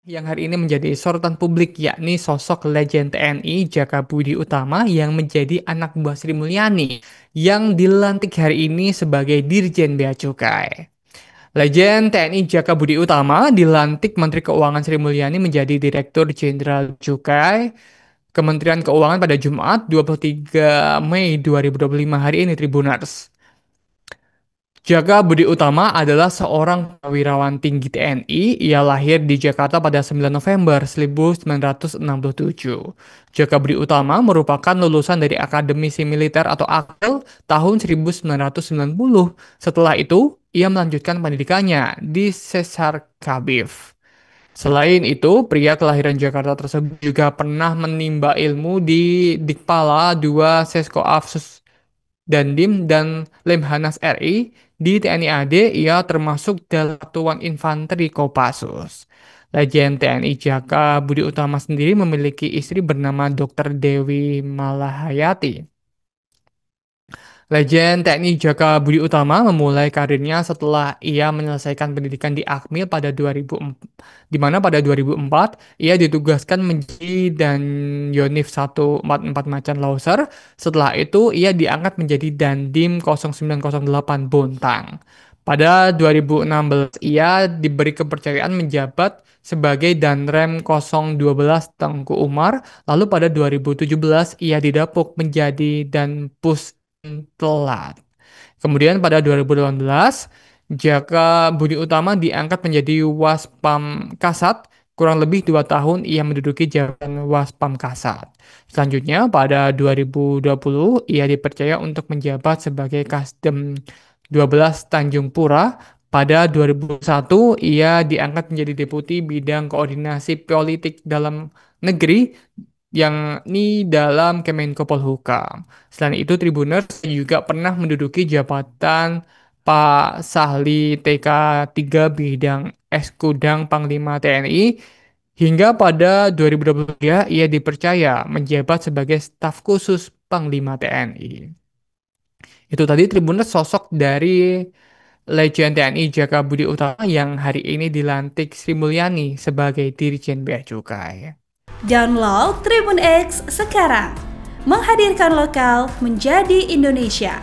yang hari ini menjadi sorotan publik yakni sosok legend TNI Jaka Budi Utama yang menjadi anak buah Sri Mulyani yang dilantik hari ini sebagai Dirjen Bea Cukai. Legend TNI Jaka Budi Utama dilantik Menteri Keuangan Sri Mulyani menjadi Direktur Jenderal Cukai Kementerian Keuangan pada Jumat 23 Mei 2025 hari ini Tribuners. Jaka Budi Utama adalah seorang perwirawan tinggi TNI. Ia lahir di Jakarta pada 9 November 1967. Jaka Budi Utama merupakan lulusan dari Akademisi Militer atau AKMIL tahun 1990. Setelah itu, ia melanjutkan pendidikannya di Sesar Kabif. Selain itu, pria kelahiran Jakarta tersebut juga pernah menimba ilmu di Dikpala II Seskoaf Dandim dan Lemhanas RI di TNI AD. Ia termasuk dalam Satuan Infanteri Kopassus. Legend TNI Jaka Budi Utama sendiri memiliki istri bernama Dr. Dewi Malahayati. Legend TNI Jaka Budi Utama memulai karirnya setelah ia menyelesaikan pendidikan di Akmil pada 2004, di mana pada 2004 ia ditugaskan menjadi dan Yonif 144 Macan Lauser. Setelah itu ia diangkat menjadi Dandim 0908 Bontang. Pada 2016 ia diberi kepercayaan menjabat sebagai Danrem 012 Tengku Umar. Lalu pada 2017 ia didapuk menjadi Danpus telat. Kemudian pada 2018, Jaka Budi Utama diangkat menjadi Waspam Kasat. Kurang lebih 2 tahun ia menduduki jabatan Waspam Kasat. Selanjutnya pada 2020 ia dipercaya untuk menjabat sebagai Kasdem 12 Tanjung Pura. Pada 2001 ia diangkat menjadi Deputi Bidang Koordinasi Politik Dalam Negeri yang ini dalam Kemenko Polhukam. Selain itu, Tribuners juga pernah menduduki jabatan Pak Sahli TK 3 bidang Eskudang Panglima TNI hingga pada 2023 ia dipercaya menjabat sebagai staf khusus Panglima TNI. Itu tadi Tribuners sosok dari Legend TNI Jaka Budi Utama yang hari ini dilantik Sri Mulyani sebagai Dirjen Bea Cukai. Download Tribun X sekarang, menghadirkan lokal menjadi Indonesia.